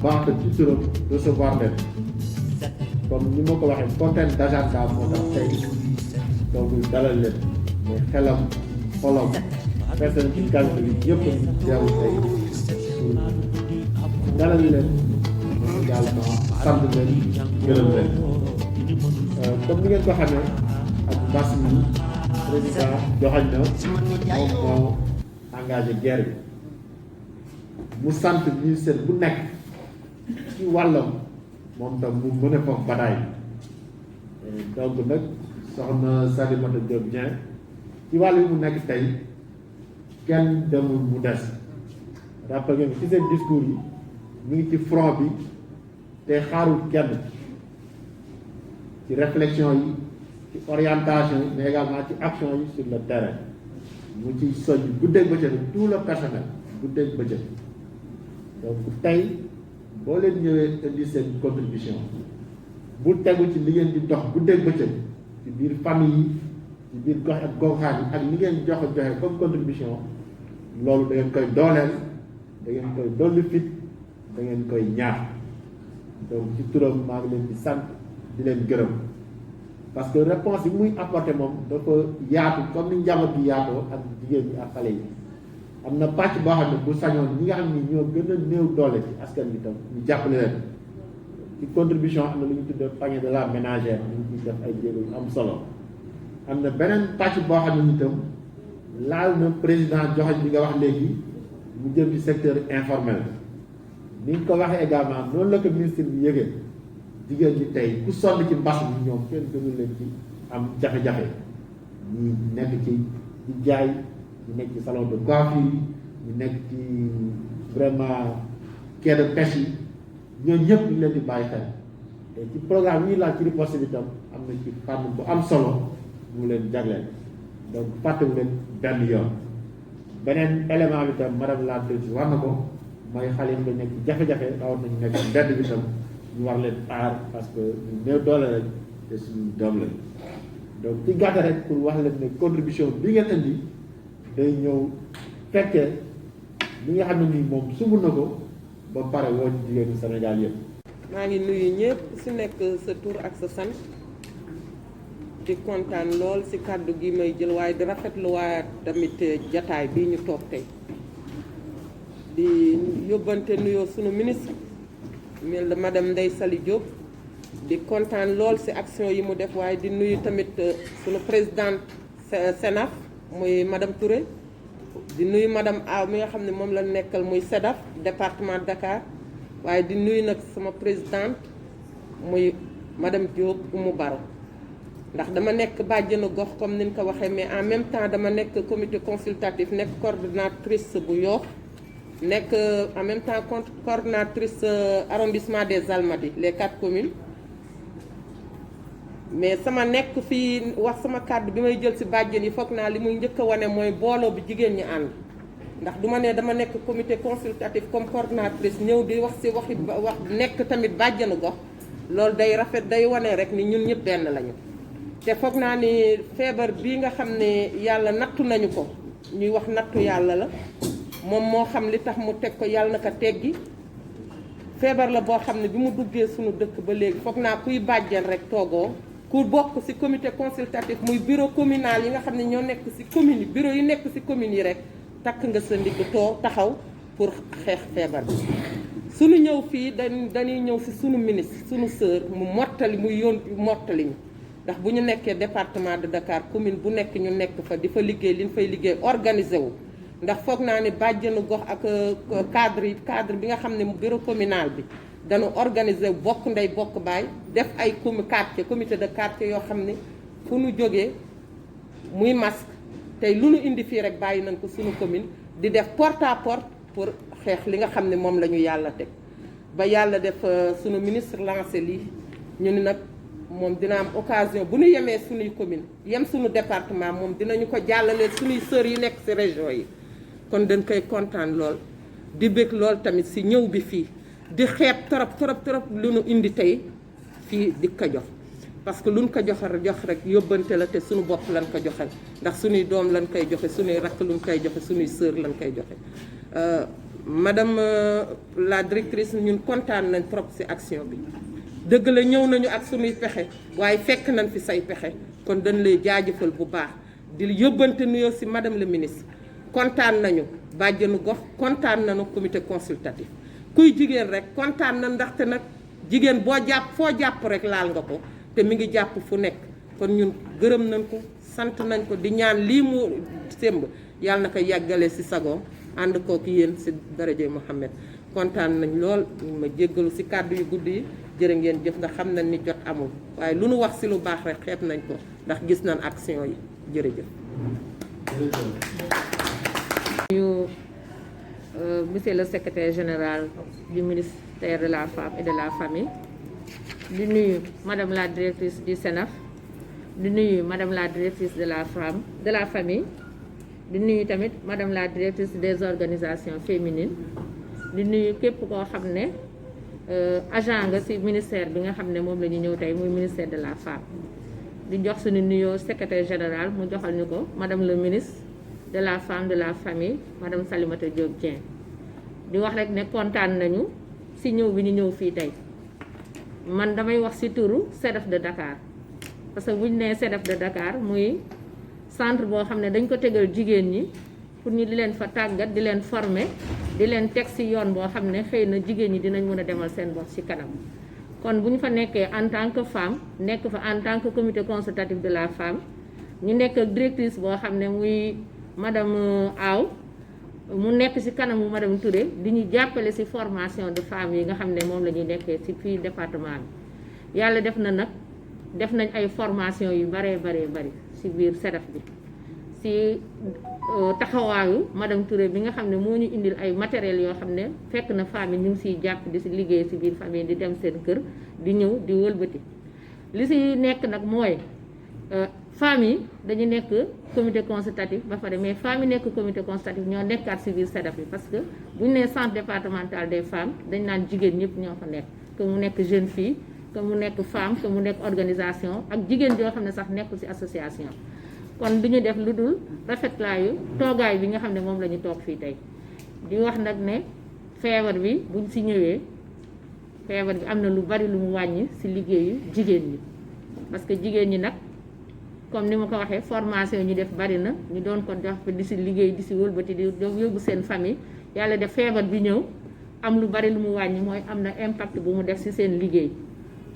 banque ci turam recevoir leen comme ni ma ko waxee fontaine d'agenda moo tax tey donc dalal leen mais xelam xolam personne ci calme bi yëpp ñu teew tey dalal leen également sant leen gërëm leen comme ni ngeen ko xamee ak mbas mi président joxañ na moom moo engagé guerre bi mu sant ministère bu nekk ci wàllam moom tam mu mën a foofu bataille donc nag soxna Salimata Diop Dieng ci wàll yi mu nekk tey kenn demul mu des rappel ngeen ci seen discours yi mu ngi ci front bi te xaarul kenn ci réflexion yi ci orientation yi mais également ci action yi sur le terrain mu ci soñ guddeeg bëccëg tout le personnel guddeeg bëccëg donc tey boo leen ñëwee indi seen contribution bu tegu ci li ngeen di dox guddeeg bëccëg ci biir famille yi ci biir gox ak goxaan yi ak li ngeen joxe comme contribution loolu da ngeen koy dooleel da ngeen koy dolli fit da ngeen koy ñaax donc ci turam maa ngi leen di sant di leen gërëm parce que réponse yi muy apporté moom dafa yaatu comme ni njaboot gi yaatoo ak jigéen ñi ak xale yi am na pàcc boo xam ne bu sañoon ñi nga xam ni ñoo gën a néew doole ci askan bi tam ñu jàppale leen ci contribution am na lu ñu tuddee panier de la ménagère ñu ngi ciy def ay jéego yu am solo am na beneen pàcc boo xam ne itam laal na président joxoñ bi nga wax léegi mu jëm ci secteur informel ni nga ko waxee également noonu la ko ministre bi yëgee jigéen ñi tey ku sonn ci mbas mi ñoom kenn gënu leen ci am jafe-jafe ñi nekk ci jaay ñu nekk ci salon de coiffure yi ñu nekk ci vraiment quai de pêche yi ñooñu ñëpp ñu leen di bàyyi xel te ci programme yi ñuy laal ci riposte bi tam am na ci fànn bu am solo mu leen jagleel donc fàttewu leen benn yoon beneen élément bi tam madame la directrice war na ko mooy xale yi nga nekk ci jafe-jafe rawat nañu nekk mbedd bi tam ñu war leen aar parce que ñu néew doole lañ te suñu doom lañ donc ci gàttal rek pour wax leen ne contribution bi ngeen indi day ñëw fekkee li nga xam ne nii moom sumb na ko ba pare woo ci jigéenu Sénégal yëpp. maa ngi nuyu ñëpp su nekk sa tur ak sa sant di kontaan lool si kàddu gi may jël waaye di rafetlu waaye tamit jataay bii ñu toog tey di yóbbante nuyoo sunu ministre mel na madame Ndeye Saly Diop di kontaan lool si action yi mu def waaye di nuyu tamit sunu présidente Sénaf muy madame Touré di nuyu madame Aw mi nga xam ne moom la nekkal muy SEDAF département Dakar waaye di nuyu nag sama présidente muy madame Diop Oumou Baro ndax dama nekk bàjjenu gox comme ni ñu ko waxee mais en même temps dama nekk comité consultatif nekk coordonnatrice bu Yoff nekk en même temps coordonnatrice arrondissement des Almadies les 4 communes mais sama nekk fii wax sama kàddu bi may jël ci bàjjen yi foog naa li muy njëkk a wane mooy booloo bi jigéen ñi ànd ndax du ma ne dama nekk comité consultatif comme coordonnatrice ñëw di wax ci waxi wax nekk tamit bàjjenu gox loolu day rafet day wane rek ni ñun ñëpp benn lañu te foog naa ni feebar bii nga xam ne yàlla nattu nañu ko ñuy wax nattu yàlla la moom moo xam li tax mu teg ko yàlla na ko teggi feebar la boo xam ne bi mu duggee suñu dëkk ba léegi foog naa kuy bàjjen rek toogoo ku bokk ci comité consultatif muy bureau communal yi nga xam ne ñoo nekk ci commune yi bureau yi nekk ci commune yi rek takk nga sa ndigg taxaw pour xeex feebar bi suñu ñëw fii dañuy ñëw ci sunu ministre sunu sœur mu mottali muy yoon mottali ñu ndax bu ñu nekkee département de Dakar commune bu nekk ñu nekk fa di fa liggéey li ñu fay liggéey organisé wu ndax foog naa ni bàjjenu gox ak cadre bi nga xam ne bureau communal bi dañu organiser bokk ndey bokk baay def ay comité de quartier yoo xam ne fu nu jógee muy masque tey lu nu indi fii rek bàyyi nañ ko suñu commune di def porte à porte pour xeex li nga xam ne moom la ñu yàlla teg ba yàlla def suñu ministre lancé lii ñu ni nag moom dina am occasion bu ñu yemee suñuy commune yem suñu département moom dinañu ko jàllalee suñuy sœurs yi nekk ci région yi kon dañ koy kontaan lool di bëgg lool tamit ci ñëw bi fii di xeeb trop lu nu indi tey fii di ko jox parce que luñ ko jox rek yóbbante la te suñu bopp lañ ko joxe ndax suñuy doom lañ koy joxe suñuy rakk luñ koy joxe suñuy sœur lañ koy joxe madame la directrice ñun kontaan nañ trop ci action bi dëgg la ñëw nañu ak suñuy pexe waaye fekk nañ fi say pexe kon dañ lay jaajëfal bu baax di yóbbante nuyoo ci madame le ministre kontaan nañu bàjjenu gox kontaan nañu comité consultatif kuy jigéen rek kontaan na ndaxte nag jigéen boo jàpp foo jàpp rek laal nga ko te mi ngi jàpp fu nekk kon ñun gërëm nañ ko sant nañ ko di ñaan lii mu sémb yàlla na ko yàggale ci sagoom ànd kooku yéen ci daraje Muhammad kontaan nañ lool ma jéggalu ci kàddu yu gudd yi jërë ngeen jëf ndax xam nañ ni jot amul waaye lu nu wax ci lu baax rek xeeb nañ ko ndax gis nañ action yi jërëjëf. Monsieur le secrétaire général du ministère de la Femme et de la Famille, di nuyu madame la directrice du SENAF, di nuyu madame la directrice de la femme de la famille, di nuyu tamit madame la directrice des organisations féminines, di nuyu képp koo xam ne agent nga ci ministère bi nga xam ne moom la ñu ñëw tey muy ministère de la femme. di jox suñu nuyoo secrétaire général mu joxal ñu ko madame le ministre de la femme de la famille madame Salimata Diop Dieng. di wax rek ne kontaan nañu ci ñëw bi ñu ñëw fii tey man damay wax ci turu CEDEF de Dakar parce que bu ñu nee CEDEF de Dakar muy centre boo xam ne dañ ko tegal jigéen ñi pour ñu di leen fa tàggat di leen former di leen teg ci yoon boo xam ne xëy na jigéen ñi dinañ mën a demal seen bopp ci kanam. kon bu ñu fa nekkee en tant que femme nekk fa en tant que comité consultatif de la femme ñu nekk ak directrice boo xam ne muy madame Aw mu nekk ci kanamu madame Touré di ñu jàppale ci formation de femmes yi nga xam ne moom la ñuy nekkee ci fii département bi yàlla def na nag def nañ ay formation yu bari ci biir CEDEF bi ci taxawaayu madame Touré bi nga xam ne moo ñu indil ay matériels yoo xam ne fekk na femmes yi ñu ngi ciy jàpp di ci liggéey ci biir famille di dem seen kër di ñëw di wëlbati li ci nekk nag mooy femmes yi dañu nekk comité consultatif ba pare mais femmes yi nekk comité consultatif ñoo nekkaat ci biir CEDEF bi parce que bu ñu nee centre départemental des femmes dañ naan jigéen ñëpp ñoo fa nekk que mu nekk jeune fille que mu nekk femme que mu nekk organisation ak jigéen joo xam ne sax nekkul ci association. kon du ñu def lu dul rafetlaayu toogaay bi nga xam ne moom la ñu toog fii tey di wax nag ne feebar bi buñ ci ñëwee feebar bi am na lu bari lu mu wàññi ci liggéeyu jigéen ñi parce que jigéen ñi nag comme ni ma ko waxee formation ñu def bari na ñu doon ko jox di ci liggéey di ci wëlbati di yóbbu seen famille yàlla def feebar bi ñëw am lu bari lu mu wàññi mooy am na impact bu mu def ci seen liggéey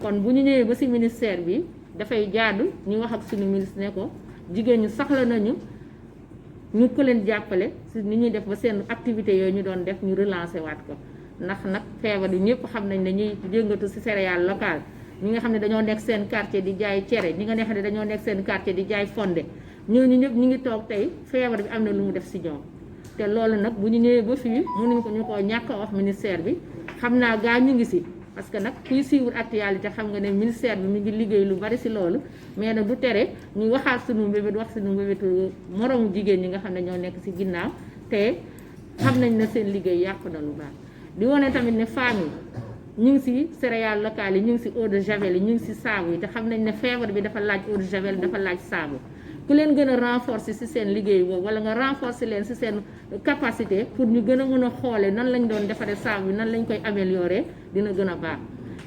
kon bu ñu ñëwee ba ci ministère bi dafay jaadu ñu wax ak suñu ministre ne ko jigéen ñu soxla nañu ñu ko leen jàppale ci ni ñuy def ba seen activité yooyu ñu doon def ñu relancer waat ko ndax nag feebar bi ñëpp xam nañ ne ñuy yëngatu ci céréales locales ñi nga xam ne dañoo nekk seen quartier di jaay cere ñi nga xam ne dañoo nekk seen quartier di jaay fonde ñooñu ñëpp ñu ngi toog tey feebar bi am na lu mu def ci ñoom te loolu nag bu ñu ñëwee ba fii mënuñ ko ñu ko ñàkk a wax ministère bi xam naa gaa ñu ngi ci parce que nag kuy suivre actualité xam nga ne ministère bi mi ngi liggéey lu bari ci loolu mais nag du tere ñu waxaat sunu mbébét wax sunu mbébétu moromu jigéen ñi nga xam ne ñoo nekk ci ginnaaw te xam nañ ne seen liggéey yàqu na lu baax di wane tamit ne femmes yi ñu ngi ci céréales locales yi ñu ngi ci eau de javel yi ñu ngi ci saabu yi te xam nañ ne feebar bi dafa laaj eau de javel dafa laaj saabu ku leen gën a renforcer ci seen liggéey boobu wala nga renforcer leen ci seen capacité pour ñu gën a mën a xoole nan lañ doon defaree saabu bi nan lañ koy améliorer dina gën a baax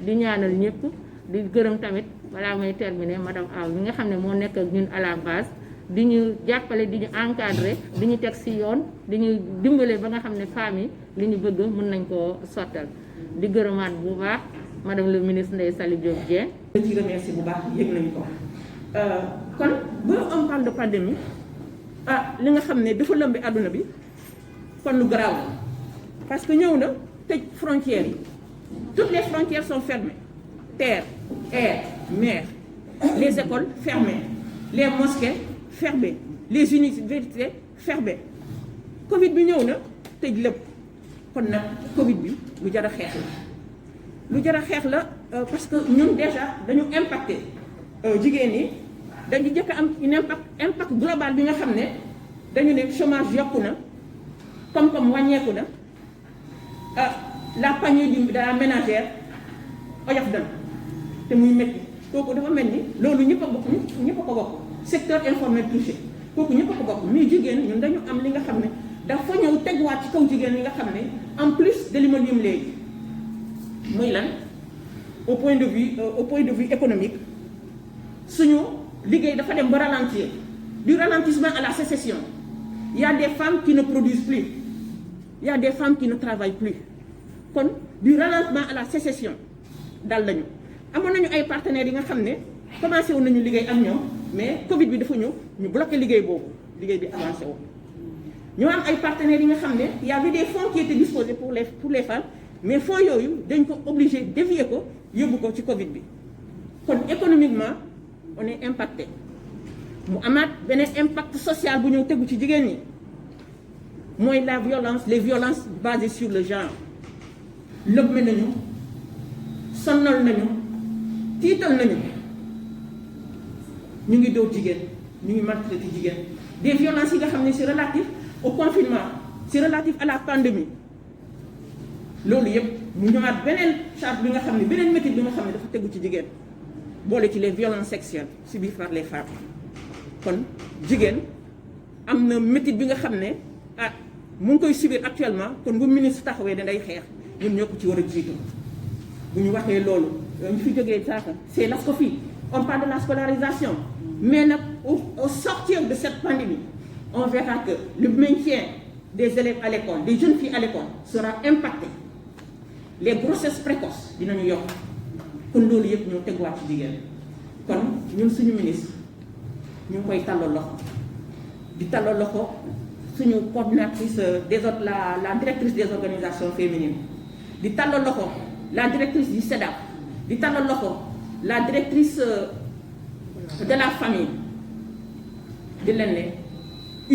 di ñaanal ñëpp di gërëm tamit balaa may terminer madame Aw mi nga xam ne moo nekk ak ñun à la base di ñu jàppale di ñu encadrer di ñu teg ci yoon di ñu dimbale ba nga xam ne femmes yi li ñu bëgg mën nañ koo sottal di gërëmaat bu baax madame le ministre Ndeye Saly Diop Dieng. ci remercier bu baax yëg nañu ko kon ba on parle de pandémie li nga xam ne dafa lëmbi àdduna bi kon lu garaaw la parce que ñëw na tëj frontières yi toutes les frontières sont fermées terre air mer les écoles fermées les mosquées fermées les universités fermées Covid bi ñëw na tëj lépp kon nag Covid bi lu jar a xeex la lu jar a xeex la parce que ñun déjà dañu impacté jigéen ñi dañu jëkk am une impact global bi nga xam ne dañu ne chômage yokku na koom-koom wàññeeku na la panier de la ménagère oyof dan te muy métti kooku dafa mel ni loolu ñëpp a bokk ñëpp a ko bokk secteur informel touché kooku ñëpp a ko bokk mais jigéen ñun dañu am li nga xam ne dafa ñëw teguwaat ci kaw jigéen li nga xam ne en plus de li ma lim léegi muy lan au point de vue économique suñu liggéey dafa dem ba ralentir du ralentissement à la sécession il y a des femmes qui ne produisent plus il y a des femmes qui ne travaillent plus kon du ralentissement à la sécession dal lañu amoon nañu ay partenaires yi nga xam ne commencé woon nañu liggéey ak ñoom mais Covid bi dafa ñëw ñu bloqué liggéey boobu liggéey bi avancé woon ñoo am ay partenaires yi nga xam ne y avait des fonds qui étaient disposés pour les femmes mais fonds yooyu dañ ko obligé dévier ko yóbbu ko ci Covid bi kon économiquement on est impacté mu amaat beneen impact social bu ñëw tegu ci jigéen ñi mooy la violence les violences basées sur le genre lëbme nañu sonnal nañu tiital nañu ñu ngi dóor jigéen ñu ngi maltraité jigéen des violences yi nga xam ne c'est relatif au confinement c'est relatif à la pandémie loolu yëpp mu ñëwaat beneen charge bi nga xam ne beneen métier bi nga xam ne dafa tegu ci jigéen boole ci les violences sexuelles subies par les femmes kon jigéen am na métier bi nga xam ne mu ngi koy subir actuellement kon bu ministre taxawee danday xeex ñun ñoo ko ci war a jiitu bu ñu waxee loolu ñu fi jógee saaka c'est l'ASCOFI on parle de la scolarisation mais nag au sortir de cette pandémie on verra que le maintien des élèves à l'école des jeunes filles à l'école sera impacté les grossesses précoces dinañu yokk kon loolu yëpp ñoo teguwaat ci jigéen kon ñun suñu ministre ñu ngi koy tàllal loxo di tàllal loxo suñu coordinatrice la directrice des organisations féminines di tàllal loxo la directrice du SEDAP di tàllal loxo la directrice de la famille di leen ne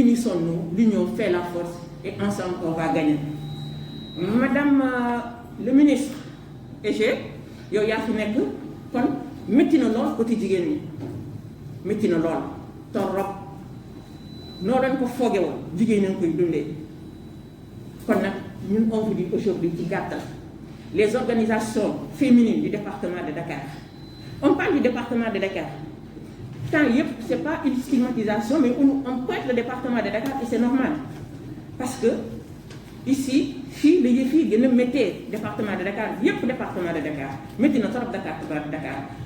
unissons-nous l'union fait la force et ensemble on va gagner madame le ministre EG yow yaa fi nekk kon métti na lool côté jigéen ñi métti na lool torop noo dañ ko fooge woon jigéen nañ koy dundee kon nag ñun on vous dit aujourd'hui ci gàttal les organisations féminines du département de Dakar on parle du département de Dakar temps yëpp c'est pas une stigmatisation mais on pointe le département de Dakar et c'est normal parce que ici fii la yëf yi gën a méttee département de Dakar yëpp département de Dakar métti na trop Dakar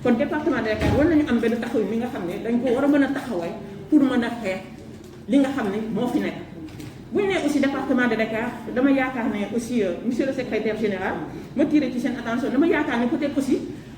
kon département de Dakar war nañu am benn taxaw mi nga xam ne dañ ko war a mën a taxaway pour mën a xeex li nga xam ne moo fi nekk bu ñu nee aussi département de Dakar dama yaakaar ne aussi monsieur le secrétaire général ma tiré ci seen attention dama yaakaar ne peut-être aussi